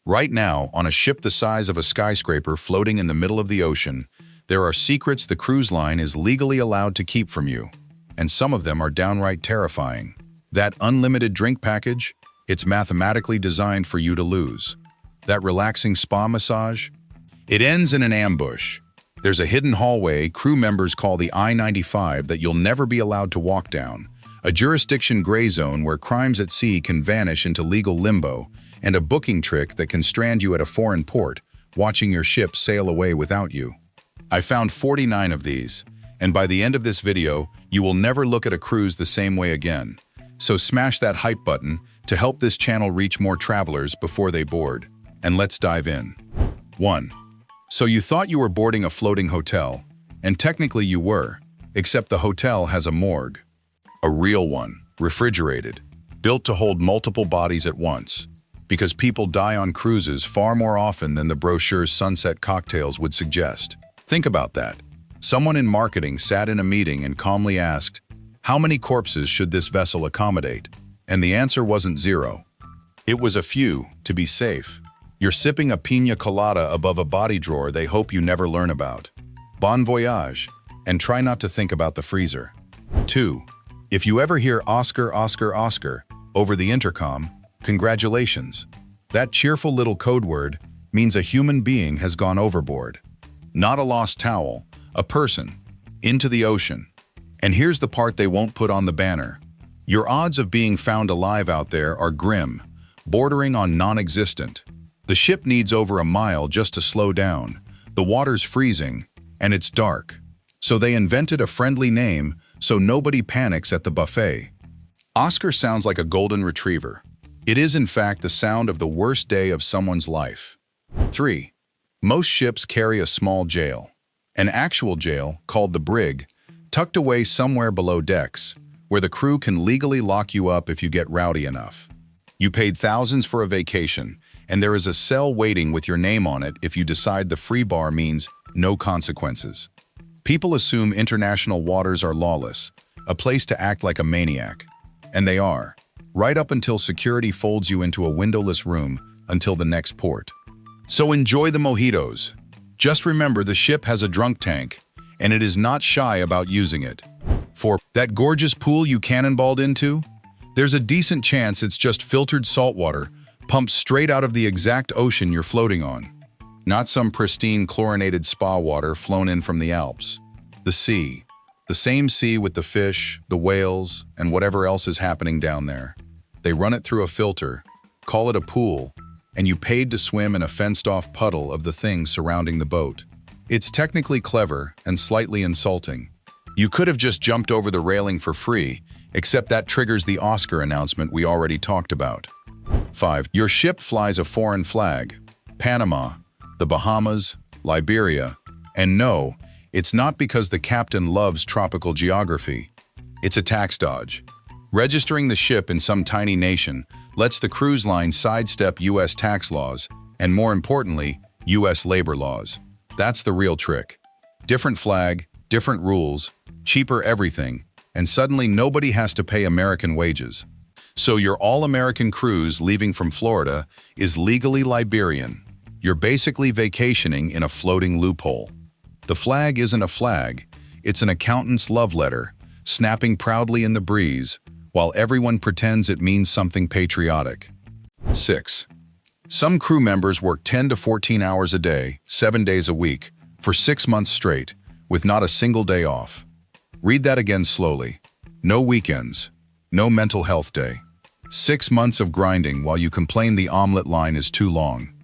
Right now, on a ship the size of a skyscraper floating in the middle of the ocean, there are secrets the cruise line is legally allowed to keep from you, and some of them are downright terrifying. That unlimited drink package, it's mathematically designed for you to lose. That relaxing spa massage, it ends in an ambush. There's a hidden hallway crew members call the I-95 that you'll never be allowed to walk down, a jurisdiction gray zone where crimes at sea can vanish into legal limbo, and a booking trick that can strand you at a foreign port, watching your ship sail away without you. I found 49 of these, and by the end of this video, you will never look at a cruise the same way again. So smash that hype button to help this channel reach more travelers before they board. And let's dive in. 1. So you thought you were boarding a floating hotel, and technically you were, except the hotel has a morgue. A real one, refrigerated, built to hold multiple bodies at once. Because people die on cruises far more often than the brochure's sunset cocktails would suggest. Think about that. Someone in marketing sat in a meeting and calmly asked, "How many corpses should this vessel accommodate?" And the answer wasn't 0. It was a few, to be safe. You're sipping a piña colada above a body drawer they hope you never learn about. Bon voyage, and try not to think about the freezer. 2. If you ever hear Oscar, Oscar, Oscar over the intercom, congratulations. That cheerful little code word means a human being has gone overboard. Not a lost towel, a person, into the ocean. And here's the part they won't put on the banner. Your odds of being found alive out there are grim, bordering on non-existent. The ship needs over a mile just to slow down. The water's freezing, and it's dark. So they invented a friendly name so nobody panics at the buffet. Oscar sounds like a golden retriever. It is in fact the sound of the worst day of someone's life. 3. Most ships carry a small jail. An actual jail, called the brig, tucked away somewhere below decks, where the crew can legally lock you up if you get rowdy enough. You paid thousands for a vacation, and there is a cell waiting with your name on it if you decide the free bar means no consequences. People assume international waters are lawless, a place to act like a maniac. And they are, right up until security folds you into a windowless room until the next port. So enjoy the mojitos. Just remember the ship has a drunk tank, and it is not shy about using it. 4. That gorgeous pool you cannonballed into? There's a decent chance it's just filtered salt water, pumped straight out of the exact ocean you're floating on. Not some pristine chlorinated spa water flown in from the Alps. The sea. The same sea with the fish, the whales, and whatever else is happening down there. They run it through a filter, call it a pool, and you paid to swim in a fenced-off puddle of the things surrounding the boat. It's technically clever and slightly insulting. You could have just jumped over the railing for free, except that triggers the Oscar announcement we already talked about. 5. Your ship flies a foreign flag. Panama, the Bahamas, Liberia, and no, it's not because the captain loves tropical geography. It's a tax dodge. Registering the ship in some tiny nation lets the cruise line sidestep U.S. tax laws and, more importantly, U.S. labor laws. That's the real trick. Different flag, different rules, cheaper everything, and suddenly nobody has to pay American wages. So your all-American cruise leaving from Florida is legally Liberian. You're basically vacationing in a floating loophole. The flag isn't a flag, it's an accountant's love letter, snapping proudly in the breeze, while everyone pretends it means something patriotic. 6. Some crew members work 10 to 14 hours a day, 7 days a week, for 6 months straight, with not a single day off. Read that again slowly. No weekends, no mental health day. 6 months of grinding while you complain the omelet line is too long.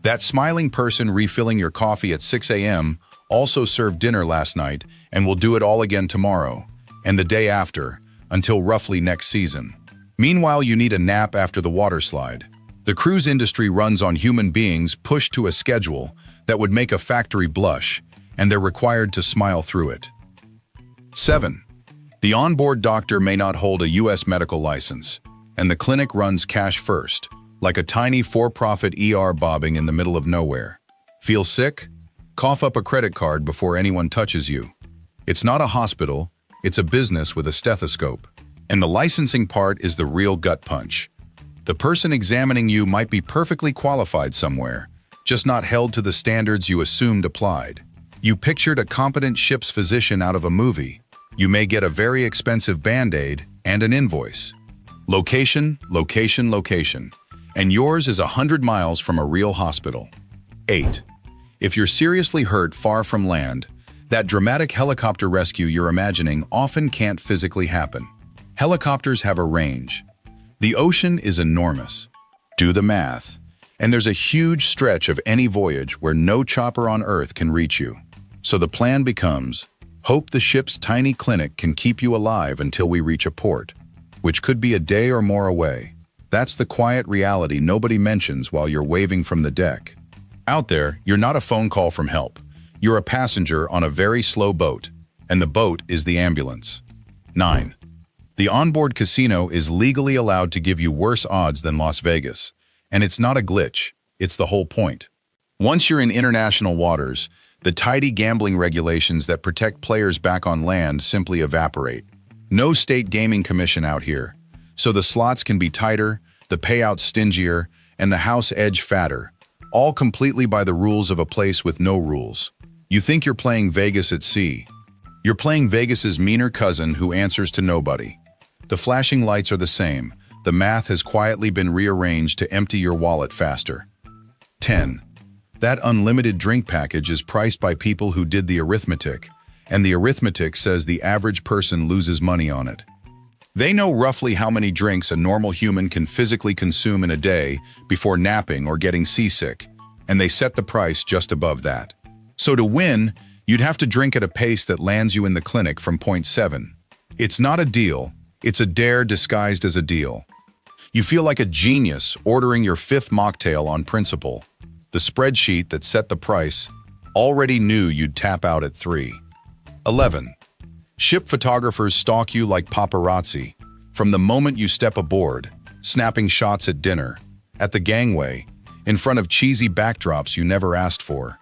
That smiling person refilling your coffee at 6 a.m. also served dinner last night and will do it all again tomorrow, and the day after, until roughly next season. Meanwhile, you need a nap after the water slide. The cruise industry runs on human beings pushed to a schedule that would make a factory blush, and they're required to smile through it. 7. The onboard doctor may not hold a U.S. medical license, and the clinic runs cash first, like a tiny for-profit ER bobbing in the middle of nowhere. Feel sick? Cough up a credit card before anyone touches you. It's not a hospital, it's a business with a stethoscope. And the licensing part is the real gut punch. The person examining you might be perfectly qualified somewhere, just not held to the standards you assumed applied. You pictured a competent ship's physician out of a movie. You may get a very expensive Band-Aid and an invoice. Location, location, location. And yours is 100 miles from a real hospital. 8. If you're seriously hurt far from land, that dramatic helicopter rescue you're imagining often can't physically happen. Helicopters have a range. The ocean is enormous. Do the math. And there's a huge stretch of any voyage where no chopper on Earth can reach you. So the plan becomes, hope the ship's tiny clinic can keep you alive until we reach a port, which could be a day or more away. That's the quiet reality nobody mentions while you're waving from the deck. Out there, you're not a phone call from help. You're a passenger on a very slow boat, and the boat is the ambulance. 9. The onboard casino is legally allowed to give you worse odds than Las Vegas, and it's not a glitch, it's the whole point. Once you're in international waters, the tidy gambling regulations that protect players back on land simply evaporate. No state gaming commission out here, so the slots can be tighter, the payouts stingier, and the house edge fatter, all completely by the rules of a place with no rules. You think you're playing Vegas at sea. You're playing Vegas's meaner cousin who answers to nobody. The flashing lights are the same. The math has quietly been rearranged to empty your wallet faster. 10. That unlimited drink package is priced by people who did the arithmetic, and the arithmetic says the average person loses money on it. They know roughly how many drinks a normal human can physically consume in a day before napping or getting seasick, and they set the price just above that. So to win, you'd have to drink at a pace that lands you in the clinic from point 7. It's not a deal, it's a dare disguised as a deal. You feel like a genius ordering your 5th mocktail on principle. The spreadsheet that set the price already knew you'd tap out at 3. 11. Ship photographers stalk you like paparazzi from the moment you step aboard, snapping shots at dinner, at the gangway, in front of cheesy backdrops you never asked for.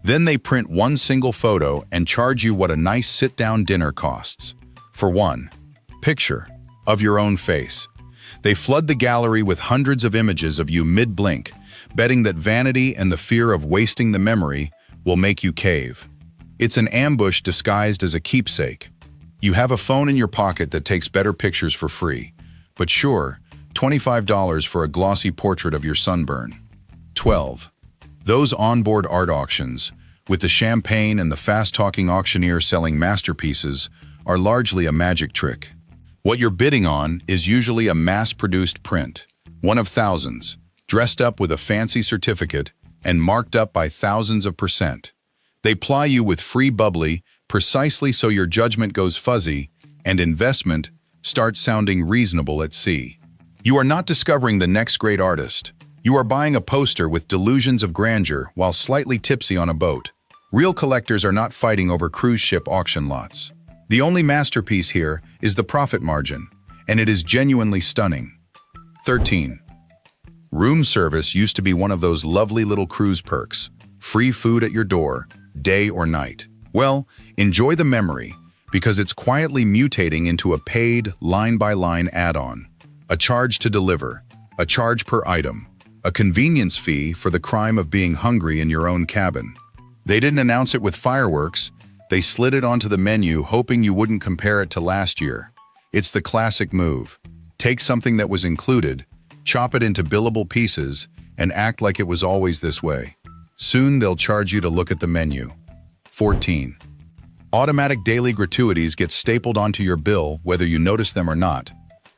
Then they print one single photo and charge you what a nice sit-down dinner costs. For one picture of your own face. They flood the gallery with hundreds of images of you mid-blink, betting that vanity and the fear of wasting the memory will make you cave. It's an ambush disguised as a keepsake. You have a phone in your pocket that takes better pictures for free, but sure, $25 for a glossy portrait of your sunburn. 12. Those onboard art auctions, with the champagne and the fast-talking auctioneer selling masterpieces, are largely a magic trick. What you're bidding on is usually a mass-produced print, one of thousands, dressed up with a fancy certificate and marked up by thousands of %. They ply you with free bubbly precisely so your judgment goes fuzzy and investment starts sounding reasonable at sea. You are not discovering the next great artist. You are buying a poster with delusions of grandeur while slightly tipsy on a boat. Real collectors are not fighting over cruise ship auction lots. The only masterpiece here is the profit margin, and it is genuinely stunning. 13. Room service used to be one of those lovely little cruise perks. Free food at your door, day or night. Well, enjoy the memory, because it's quietly mutating into a paid, line-by-line add-on. A charge to deliver, a charge per item, a convenience fee for the crime of being hungry in your own cabin. They didn't announce it with fireworks. They slid it onto the menu hoping you wouldn't compare it to last year. It's the classic move. Take something that was included, chop it into billable pieces, and act like it was always this way. Soon they'll charge you to look at the menu. 14. Automatic daily gratuities get stapled onto your bill whether you notice them or not,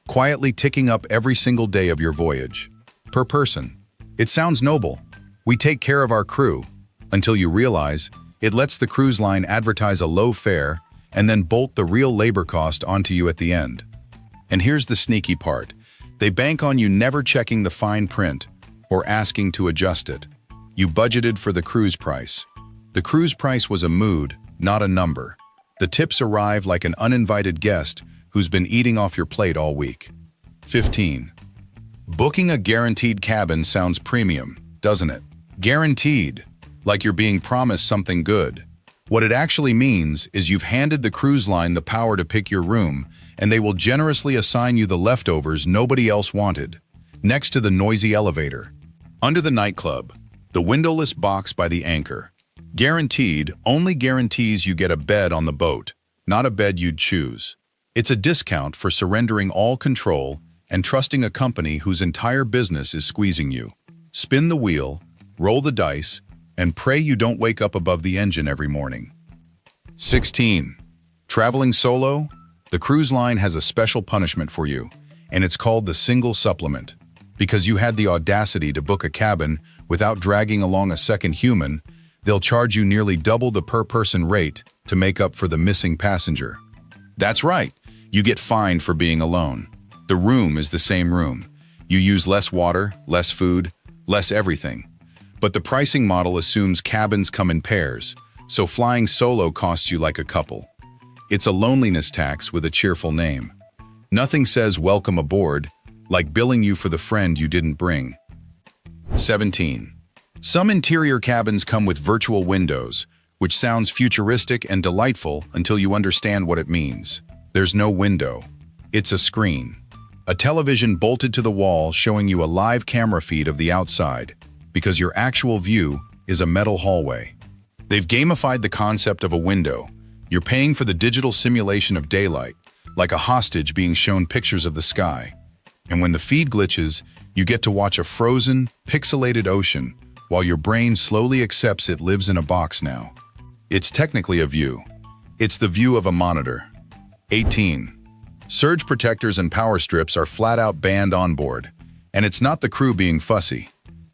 quietly ticking up every single day of your voyage. Per person. It sounds noble. We take care of our crew, until you realize it lets the cruise line advertise a low fare and then bolt the real labor cost onto you at the end. And here's the sneaky part. They bank on you never checking the fine print or asking to adjust it. You budgeted for the cruise price. The cruise price was a mood, not a number. The tips arrive like an uninvited guest who's been eating off your plate all week. 15. Booking a guaranteed cabin sounds premium, doesn't it? Guaranteed, like you're being promised something good. What it actually means is you've handed the cruise line the power to pick your room, and they will generously assign you the leftovers nobody else wanted. next to the noisy elevator. Under the nightclub, the windowless box by the anchor. Guaranteed only guarantees you get a bed on the boat, not a bed you'd choose. It's a discount for surrendering all control and trusting a company whose entire business is squeezing you. Spin the wheel, roll the dice, and pray you don't wake up above the engine every morning. 16. Traveling solo? The cruise line has a special punishment for you, and it's called the single supplement. Because you had the audacity to book a cabin without dragging along a second human, they'll charge you nearly double the per-person rate to make up for the missing passenger. That's right, you get fined for being alone. The room is the same room. You use less water, less food, less everything. But the pricing model assumes cabins come in pairs, so flying solo costs you like a couple. It's a loneliness tax with a cheerful name. Nothing says welcome aboard like billing you for the friend you didn't bring. 17. Some interior cabins come with virtual windows, which sounds futuristic and delightful until you understand what it means. There's no window. It's a screen. A television bolted to the wall showing you a live camera feed of the outside, because your actual view is a metal hallway. They've gamified the concept of a window. You're paying for the digital simulation of daylight, like a hostage being shown pictures of the sky. And when the feed glitches, you get to watch a frozen, pixelated ocean, while your brain slowly accepts it lives in a box now. It's technically a view. It's the view of a monitor. 18. Surge protectors and power strips are flat-out banned on board. And it's not the crew being fussy.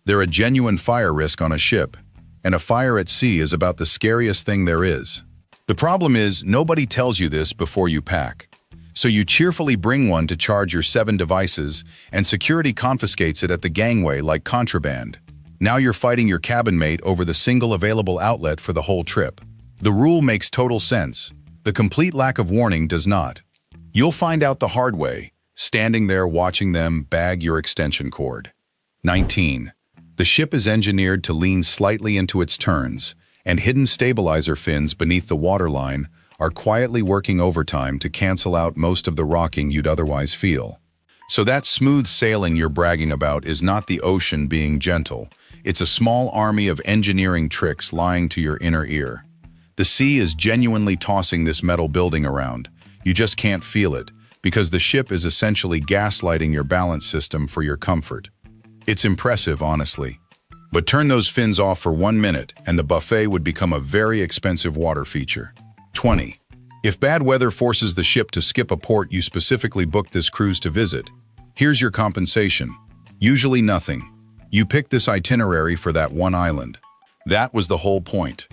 They're a genuine fire risk on a ship, and a fire at sea is about the scariest thing there is. The problem is, nobody tells you this before you pack. So you cheerfully bring one to charge your 7 devices, and security confiscates it at the gangway like contraband. Now you're fighting your cabin mate over the single available outlet for the whole trip. The rule makes total sense. The complete lack of warning does not. You'll find out the hard way, standing there watching them bag your extension cord. 19. The ship is engineered to lean slightly into its turns, and hidden stabilizer fins beneath the waterline are quietly working overtime to cancel out most of the rocking you'd otherwise feel. So that smooth sailing you're bragging about is not the ocean being gentle. It's a small army of engineering tricks lying to your inner ear. The sea is genuinely tossing this metal building around. You just can't feel it, because the ship is essentially gaslighting your balance system for your comfort. It's impressive, honestly. But turn those fins off for 1 minute, and the buffet would become a very expensive water feature. 20. If bad weather forces the ship to skip a port you specifically booked this cruise to visit, here's your compensation. Usually nothing. You picked this itinerary for that one island. That was the whole point.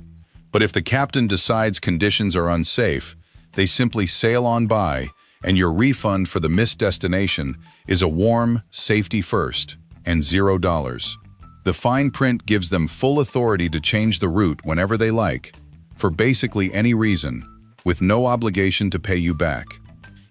But if the captain decides conditions are unsafe, they simply sail on by, and your refund for the missed destination is a warm, safety first, and $0. The fine print gives them full authority to change the route whenever they like, for basically any reason, with no obligation to pay you back.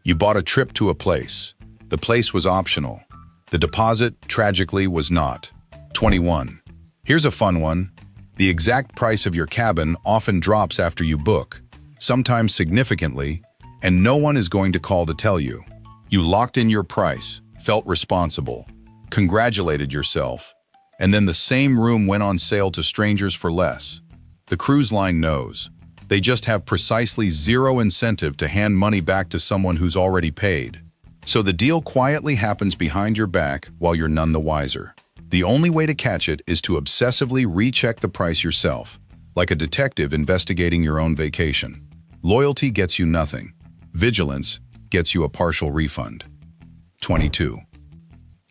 You bought a trip to a place. The place was optional. The deposit, tragically, was not. 21. Here's a fun one. The exact price of your cabin often drops after you book, sometimes significantly, and no one is going to call to tell you. You locked in your price, felt responsible, congratulated yourself, and then the same room went on sale to strangers for less. The cruise line knows. They just have precisely zero incentive to hand money back to someone who's already paid. So the deal quietly happens behind your back while you're none the wiser. The only way to catch it is to obsessively recheck the price yourself, like a detective investigating your own vacation. Loyalty gets you nothing. Vigilance gets you a partial refund. 22.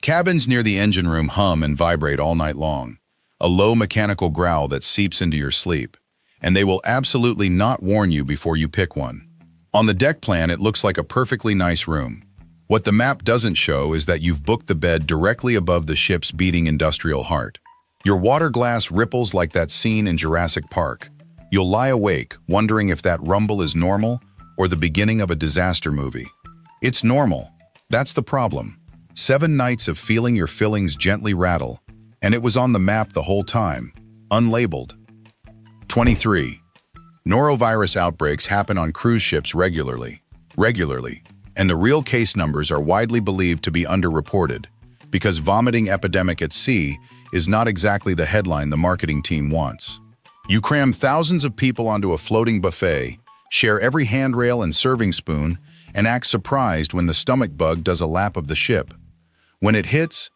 Cabins near the engine room hum and vibrate all night long, a low mechanical growl that seeps into your sleep, and they will absolutely not warn you before you pick one. On the deck plan, it looks like a perfectly nice room. What the map doesn't show is that you've booked the bed directly above the ship's beating industrial heart. Your water glass ripples like that scene in Jurassic Park. You'll lie awake, wondering if that rumble is normal or the beginning of a disaster movie. It's normal. That's the problem. 7 nights of feeling your fillings gently rattle, and it was on the map the whole time, unlabeled. 23. Norovirus outbreaks happen on cruise ships regularly, and the real case numbers are widely believed to be underreported. because vomiting epidemic at sea is not exactly the headline the marketing team wants. You cram thousands of people onto a floating buffet, share every handrail and serving spoon, and act surprised when the stomach bug does a lap of the ship. When it hits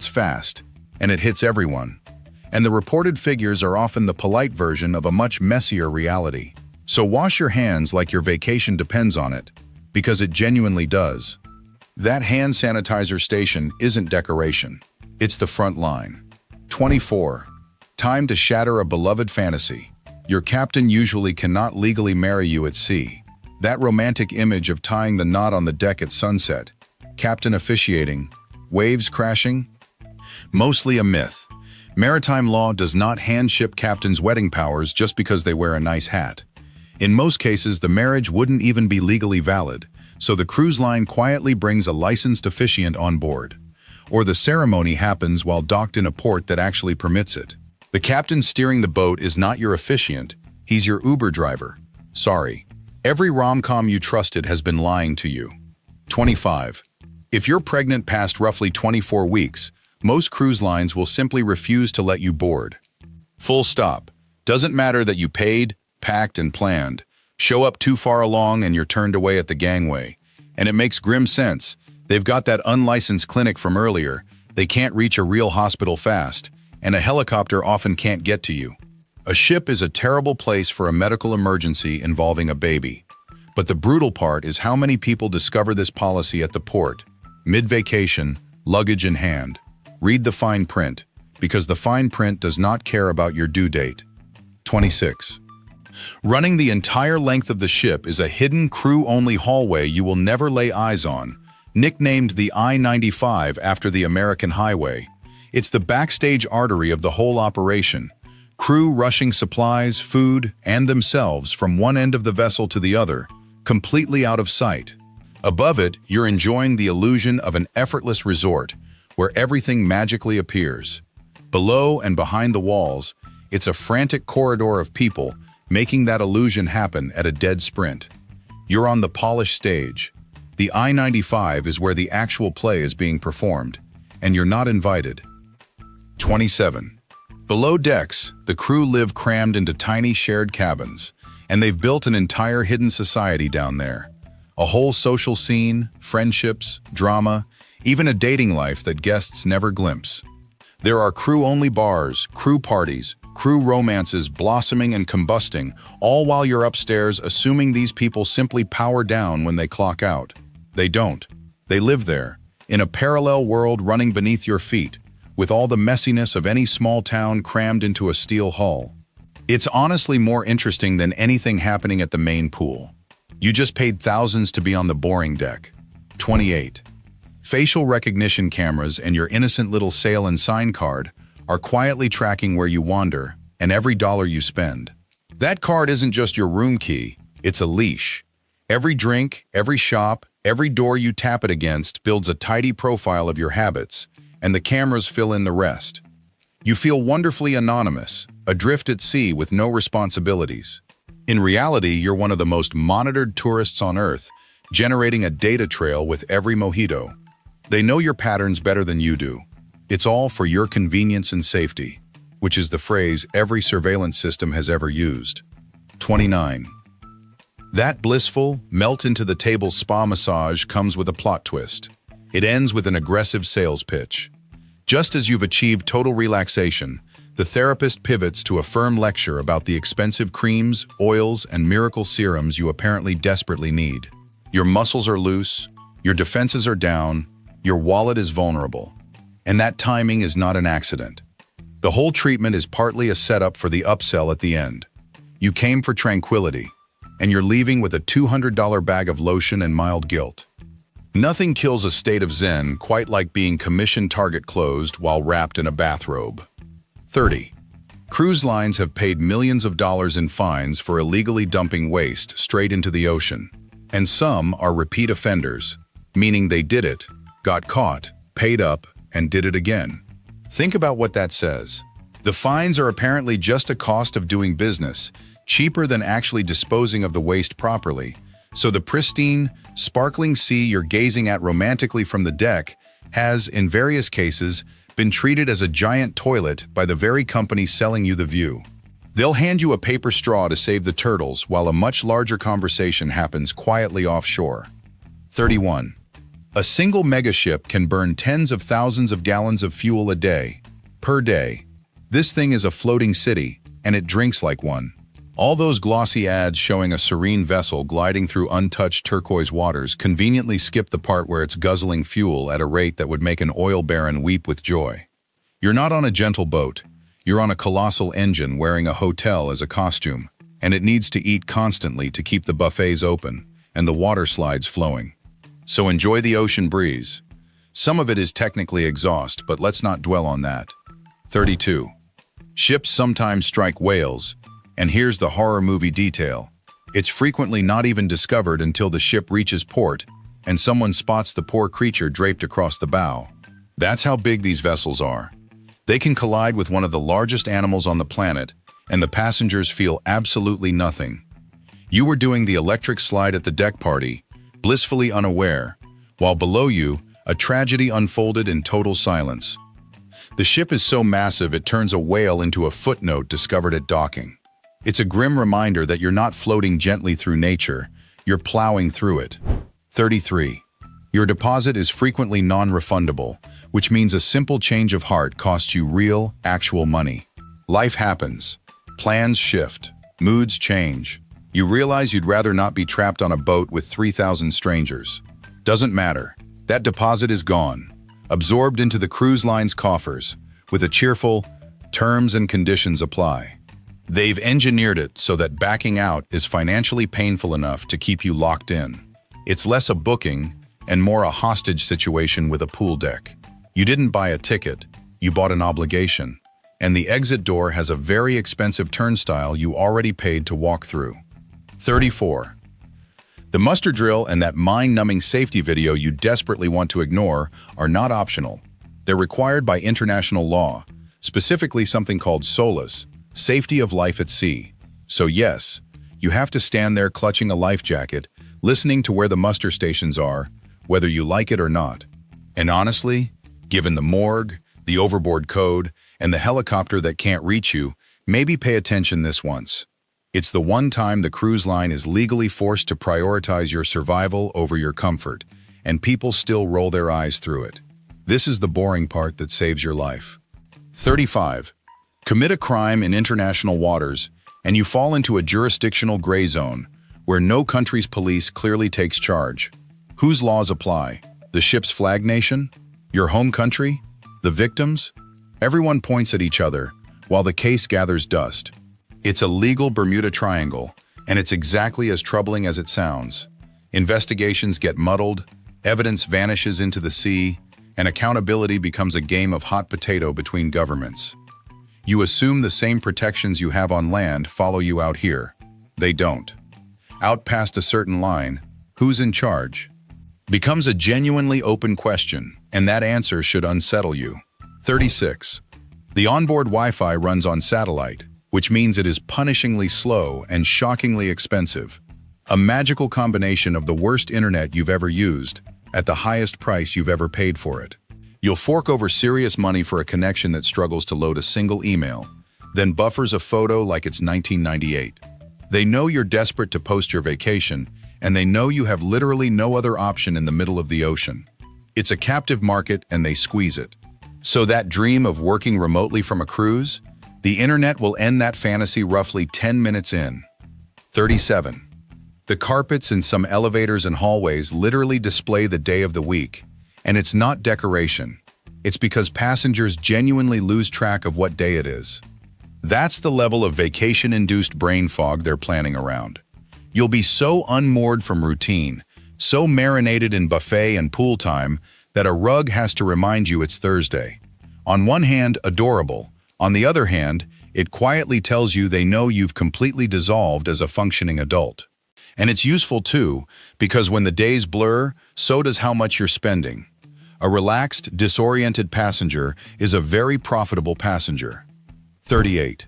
fast, and it hits everyone. And the reported figures are often the polite version of a much messier reality. So wash your hands like your vacation depends on it, because it genuinely does. That hand sanitizer station isn't decoration. It's the front line. 24. Time to shatter a beloved fantasy. Your captain usually cannot legally marry you at sea. That romantic image of tying the knot on the deck at sunset, captain officiating, waves crashing? Mostly a myth. Maritime law does not hand ship captains wedding powers just because they wear a nice hat. In most cases, the marriage wouldn't even be legally valid, so the cruise line quietly brings a licensed officiant on board. Or the ceremony happens while docked in a port that actually permits it. The captain steering the boat is not your officiant, he's your Uber driver. Sorry. Every rom-com you trusted has been lying to you. 25. If you're pregnant past roughly 24 weeks, most cruise lines will simply refuse to let you board. Full stop. Doesn't matter that you paid, packed, and planned. Show up too far along and you're turned away at the gangway. And it makes grim sense. They've got that unlicensed clinic from earlier, they can't reach a real hospital fast, and a helicopter often can't get to you. A ship is a terrible place for a medical emergency involving a baby. But the brutal part is how many people discover this policy at the port, mid-vacation, luggage in hand. Read the fine print, because the fine print does not care about your due date. 26. Running the entire length of the ship is a hidden crew-only hallway you will never lay eyes on, nicknamed the I-95 after the American highway. It's the backstage artery of the whole operation. Crew rushing supplies, food, and themselves from one end of the vessel to the other, completely out of sight. Above it, you're enjoying the illusion of an effortless resort, where everything magically appears. Below and behind the walls, it's a frantic corridor of people, making that illusion happen at a dead sprint. You're on the polished stage. The I-95 is where the actual play is being performed, and you're not invited. 27. Below decks, the crew live crammed into tiny shared cabins, and they've built an entire hidden society down there. A whole social scene, friendships, drama, even a dating life that guests never glimpse. There are crew-only bars, crew parties, crew romances blossoming and combusting, all while you're upstairs assuming these people simply power down when they clock out. They don't. They live there, in a parallel world running beneath your feet, with all the messiness of any small town crammed into a steel hull. It's honestly more interesting than anything happening at the main pool. You just paid thousands to be on the boring deck. 28. Facial recognition cameras and your innocent little sail and sign card are quietly tracking where you wander and every dollar you spend. That card isn't just your room key, it's a leash. Every drink, every shop, every door you tap it against builds a tidy profile of your habits, and the cameras fill in the rest. You feel wonderfully anonymous, adrift at sea with no responsibilities. In reality, you're one of the most monitored tourists on Earth, generating a data trail with every mojito. They know your patterns better than you do. It's all for your convenience and safety, which is the phrase every surveillance system has ever used. 29. That blissful, melt-into-the-table spa massage comes with a plot twist. It ends with an aggressive sales pitch. Just as you've achieved total relaxation, the therapist pivots to a firm lecture about the expensive creams, oils, and miracle serums you apparently desperately need. Your muscles are loose, your defenses are down, your wallet is vulnerable. And that timing is not an accident. The whole treatment is partly a setup for the upsell at the end. You came for tranquility, and you're leaving with a $200 bag of lotion and mild guilt. Nothing kills a state of zen quite like being commission target closed while wrapped in a bathrobe. 30. Cruise lines have paid millions of dollars in fines for illegally dumping waste straight into the ocean. And some are repeat offenders, meaning they did it, got caught, paid up, and did it again. Think about what that says. The fines are apparently just a cost of doing business, cheaper than actually disposing of the waste properly. So the pristine, sparkling sea you're gazing at romantically from the deck has, in various cases, been treated as a giant toilet by the very company selling you the view. They'll hand you a paper straw to save the turtles while a much larger conversation happens quietly offshore. 31. A single megaship can burn tens of thousands of gallons of fuel a day. Per day. This thing is a floating city, and it drinks like one. All those glossy ads showing a serene vessel gliding through untouched turquoise waters conveniently skip the part where it's guzzling fuel at a rate that would make an oil baron weep with joy. You're not on a gentle boat. You're on a colossal engine wearing a hotel as a costume, and it needs to eat constantly to keep the buffets open and the water slides flowing. So enjoy the ocean breeze. Some of it is technically exhaust, but let's not dwell on that. 32. Ships sometimes strike whales, and here's the horror movie detail. It's frequently not even discovered until the ship reaches port and someone spots the poor creature draped across the bow. That's how big these vessels are. They can collide with one of the largest animals on the planet, and the passengers feel absolutely nothing. You were doing the electric slide at the deck party, blissfully unaware, while below you, a tragedy unfolded in total silence. The ship is so massive it turns a whale into a footnote discovered at docking. It's a grim reminder that you're not floating gently through nature, you're plowing through it. 33. Your deposit is frequently non-refundable, which means a simple change of heart costs you real, actual money. Life happens. Plans shift. Moods change. You realize you'd rather not be trapped on a boat with 3,000 strangers. Doesn't matter. That deposit is gone, absorbed into the cruise line's coffers, with a cheerful, terms and conditions apply. They've engineered it so that backing out is financially painful enough to keep you locked in. It's less a booking and more a hostage situation with a pool deck. You didn't buy a ticket, you bought an obligation, and the exit door has a very expensive turnstile you already paid to walk through. 34. The muster drill and that mind-numbing safety video you desperately want to ignore are not optional. They're required by international law, specifically something called SOLAS, Safety of Life at Sea. So yes, you have to stand there clutching a life jacket, listening to where the muster stations are, whether you like it or not. And honestly, given the morgue, the overboard code, and the helicopter that can't reach you, maybe pay attention this once. It's the one time the cruise line is legally forced to prioritize your survival over your comfort, and people still roll their eyes through it. This is the boring part that saves your life. 35. Commit a crime in international waters, and you fall into a jurisdictional gray zone, where no country's police clearly takes charge. Whose laws apply? The ship's flag nation? Your home country? The victims? Everyone points at each other, while the case gathers dust. It's a legal Bermuda Triangle, and it's exactly as troubling as it sounds. Investigations get muddled, evidence vanishes into the sea, and accountability becomes a game of hot potato between governments. You assume the same protections you have on land follow you out here. They don't. Out past a certain line, who's in charge? Becomes a genuinely open question, and that answer should unsettle you. 36. The onboard Wi-Fi runs on satellite, which means it is punishingly slow and shockingly expensive. A magical combination of the worst internet you've ever used at the highest price you've ever paid for it. You'll fork over serious money for a connection that struggles to load a single email, then buffers a photo like it's 1998. They know you're desperate to post your vacation, and they know you have literally no other option in the middle of the ocean. It's a captive market and they squeeze it. So that dream of working remotely from a cruise? The internet will end that fantasy roughly 10 minutes in. 37. The carpets in some elevators and hallways literally display the day of the week, and it's not decoration. It's because passengers genuinely lose track of what day it is. That's the level of vacation-induced brain fog they're planning around. You'll be so unmoored from routine, so marinated in buffet and pool time, that a rug has to remind you it's Thursday. On one hand, adorable. On the other hand, it quietly tells you they know you've completely dissolved as a functioning adult. And it's useful too, because when the days blur, so does how much you're spending. A relaxed, disoriented passenger is a very profitable passenger. 38.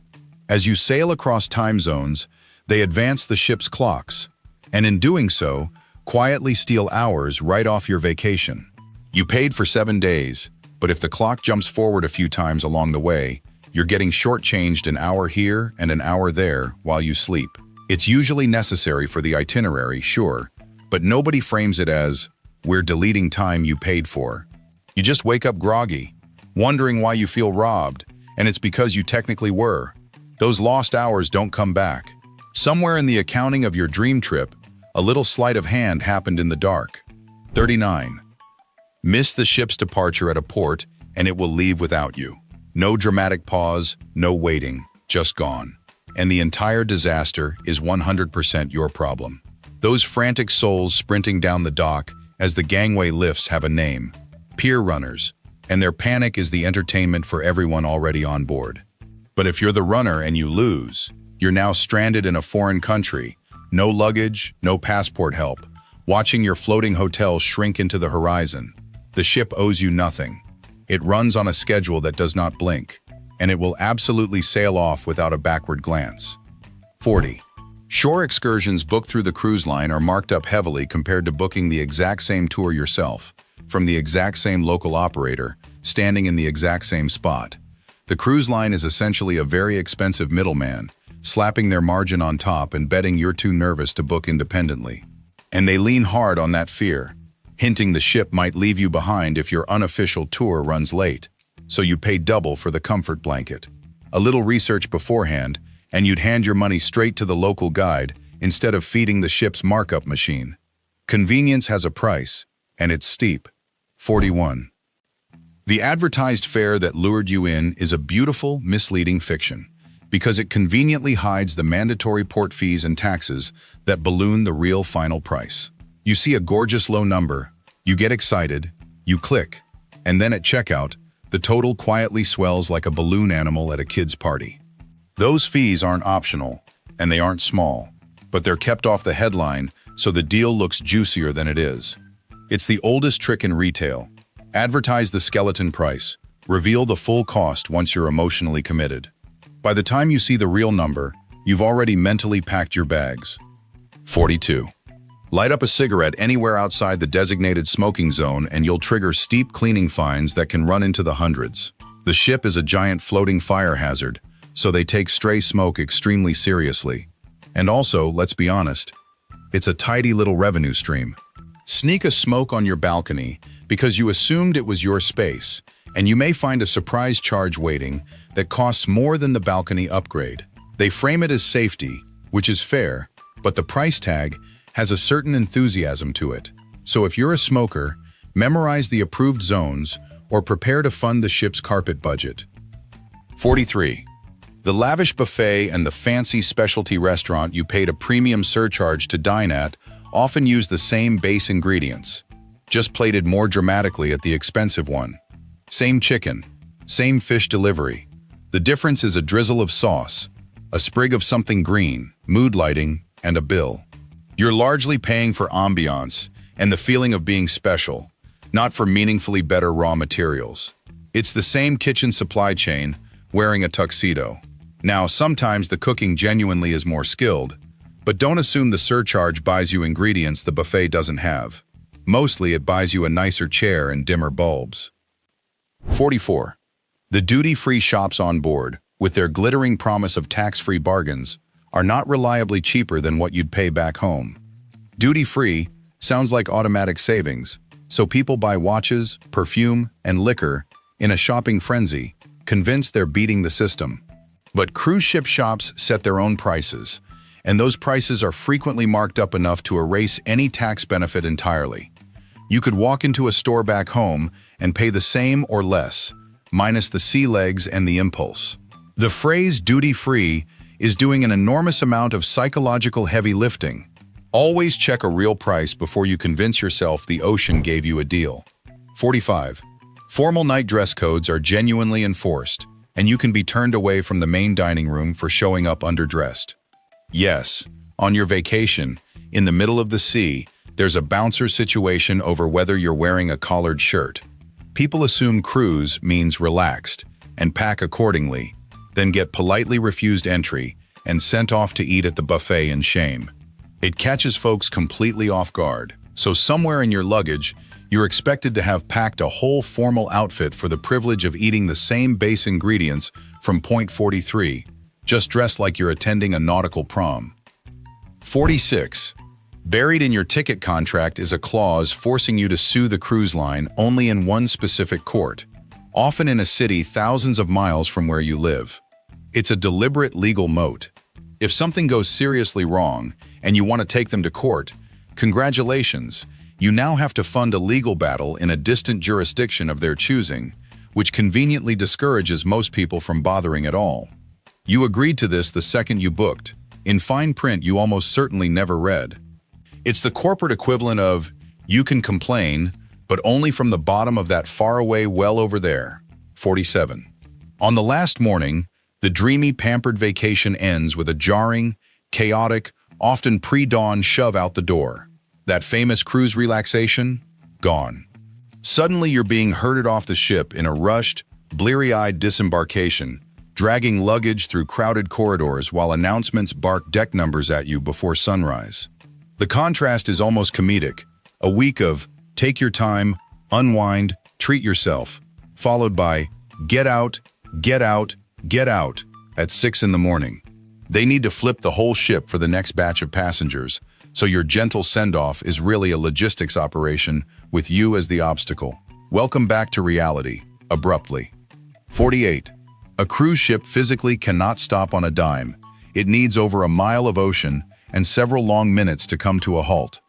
As you sail across time zones, they advance the ship's clocks, and in doing so, quietly steal hours right off your vacation. You paid for 7 days, but if the clock jumps forward a few times along the way, you're getting shortchanged an hour here and an hour there while you sleep. It's usually necessary for the itinerary, sure, but nobody frames it as, "We're deleting time you paid for." You just wake up groggy, wondering why you feel robbed, and it's because you technically were. Those lost hours don't come back. Somewhere in the accounting of your dream trip, a little sleight of hand happened in the dark. 39. Miss the ship's departure at a port, and it will leave without you. No dramatic pause, no waiting, just gone. And the entire disaster is 100% your problem. Those frantic souls sprinting down the dock as the gangway lifts have a name: pier runners, and their panic is the entertainment for everyone already on board. But if you're the runner and you lose, you're now stranded in a foreign country, no luggage, no passport help, watching your floating hotel shrink into the horizon. The ship owes you nothing. It runs on a schedule that does not blink, and it will absolutely sail off without a backward glance. 40. Shore excursions booked through the cruise line are marked up heavily compared to booking the exact same tour yourself, from the exact same local operator, standing in the exact same spot. The cruise line is essentially a very expensive middleman, slapping their margin on top and betting you're too nervous to book independently. And they lean hard on that fear, hinting the ship might leave you behind if your unofficial tour runs late. So you pay double for the comfort blanket. A little research beforehand, and you'd hand your money straight to the local guide instead of feeding the ship's markup machine. Convenience has a price, and it's steep. 41. The advertised fare that lured you in is a beautiful, misleading fiction, because it conveniently hides the mandatory port fees and taxes that balloon the real final price. You see a gorgeous low number, you get excited, you click, and then at checkout, the total quietly swells like a balloon animal at a kid's party. Those fees aren't optional, and they aren't small, but they're kept off the headline so the deal looks juicier than it is. It's the oldest trick in retail. Advertise the skeleton price, reveal the full cost once you're emotionally committed. By the time you see the real number, you've already mentally packed your bags. 42. Light up a cigarette anywhere outside the designated smoking zone and you'll trigger steep cleaning fines that can run into the hundreds. The ship is a giant floating fire hazard, so they take stray smoke extremely seriously. And also, let's be honest, it's a tidy little revenue stream. Sneak a smoke on your balcony because you assumed it was your space, and you may find a surprise charge waiting that costs more than the balcony upgrade. They frame it as safety, which is fair, but the price tag has a certain enthusiasm to it. So if you're a smoker, memorize the approved zones or prepare to fund the ship's carpet budget. 43. The lavish buffet and the fancy specialty restaurant you paid a premium surcharge to dine at often use the same base ingredients, just plated more dramatically at the expensive one. Same chicken, same fish delivery. The difference is a drizzle of sauce, a sprig of something green, mood lighting, and a bill. You're largely paying for ambiance and the feeling of being special, not for meaningfully better raw materials. It's the same kitchen supply chain, wearing a tuxedo. Now, sometimes the cooking genuinely is more skilled, but don't assume the surcharge buys you ingredients the buffet doesn't have. Mostly it buys you a nicer chair and dimmer bulbs. 44. The duty-free shops on board, with their glittering promise of tax-free bargains, are not reliably cheaper than what you'd pay back home. Duty-free sounds like automatic savings, so people buy watches, perfume, and liquor in a shopping frenzy, convinced they're beating the system. But cruise ship shops set their own prices, and those prices are frequently marked up enough to erase any tax benefit entirely. You could walk into a store back home and pay the same or less, minus the sea legs and the impulse. The phrase duty-free is doing an enormous amount of psychological heavy lifting. Always check a real price before you convince yourself the ocean gave you a deal. 45. Formal night dress codes are genuinely enforced, and you can be turned away from the main dining room for showing up underdressed. Yes, on your vacation, in the middle of the sea, there's a bouncer situation over whether you're wearing a collared shirt. People assume cruise means relaxed and pack accordingly, then get politely refused entry and sent off to eat at the buffet in shame. It catches folks completely off guard, so somewhere in your luggage, You're expected to have packed a whole formal outfit for the privilege of eating the same base ingredients from point 43, just dressed like you're attending a nautical prom. 46. Buried in your ticket contract is a clause forcing you to sue the cruise line only in one specific court, often in a city thousands of miles from where you live. It's a deliberate legal moat. If something goes seriously wrong and you want to take them to court, congratulations, you now have to fund a legal battle in a distant jurisdiction of their choosing, which conveniently discourages most people from bothering at all. You agreed to this the second you booked, in fine print you almost certainly never read. It's the corporate equivalent of, you can complain, but only from the bottom of that faraway well over there. 47. On the last morning, the dreamy, pampered vacation ends with a jarring, chaotic, often pre-dawn shove out the door. That famous cruise relaxation? Gone. Suddenly you're being herded off the ship in a rushed, bleary-eyed disembarkation, dragging luggage through crowded corridors while announcements bark deck numbers at you before sunrise. The contrast is almost comedic, a week of take your time, unwind, treat yourself, followed by get out, get out, get out at 6 in the morning. They need to flip the whole ship for the next batch of passengers, so your gentle send-off is really a logistics operation with you as the obstacle. Welcome back to reality, abruptly. 48. A cruise ship physically cannot stop on a dime. It needs over a mile of ocean and several long minutes to come to a halt.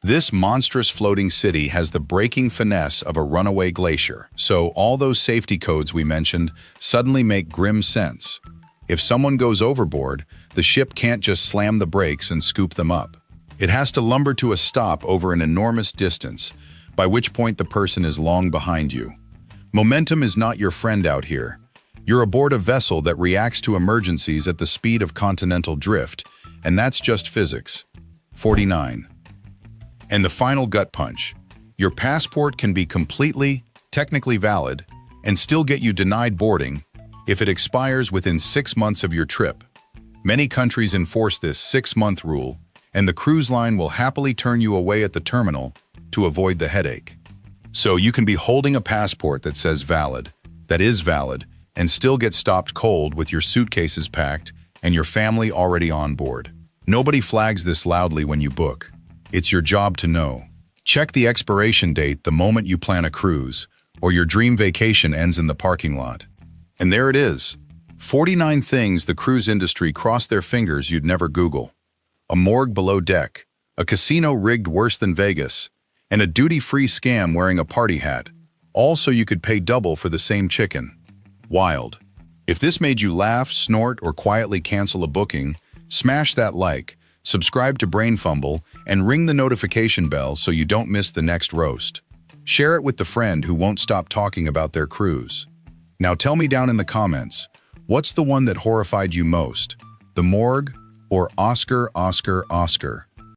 This monstrous floating city has the braking finesse of a runaway glacier, so all those safety codes we mentioned suddenly make grim sense. If someone goes overboard, the ship can't just slam the brakes and scoop them up. It has to lumber to a stop over an enormous distance, by which point the person is long behind you. Momentum is not your friend out here. You're aboard a vessel that reacts to emergencies at the speed of continental drift, and that's just physics. 49. And the final gut punch. Your passport can be completely, technically valid, and still get you denied boarding if it expires within 6 months of your trip. Many countries enforce this 6-month rule, and the cruise line will happily turn you away at the terminal to avoid the headache. So you can be holding a passport that says valid, that is valid, and still get stopped cold with your suitcases packed and your family already on board. Nobody flags this loudly when you book. It's your job to know. Check the expiration date the moment you plan a cruise, or your dream vacation ends in the parking lot. And there it is. 49 things the cruise industry crossed their fingers you'd never Google. A morgue below deck, a casino rigged worse than Vegas, and a duty-free scam wearing a party hat, all so you could pay double for the same chicken. Wild. If this made you laugh, snort, or quietly cancel a booking, smash that like, subscribe to BrainFumble, and ring the notification bell so you don't miss the next roast. Share it with the friend who won't stop talking about their cruise. Now tell me down in the comments, what's the one that horrified you most? The morgue or Oscar, Oscar, Oscar?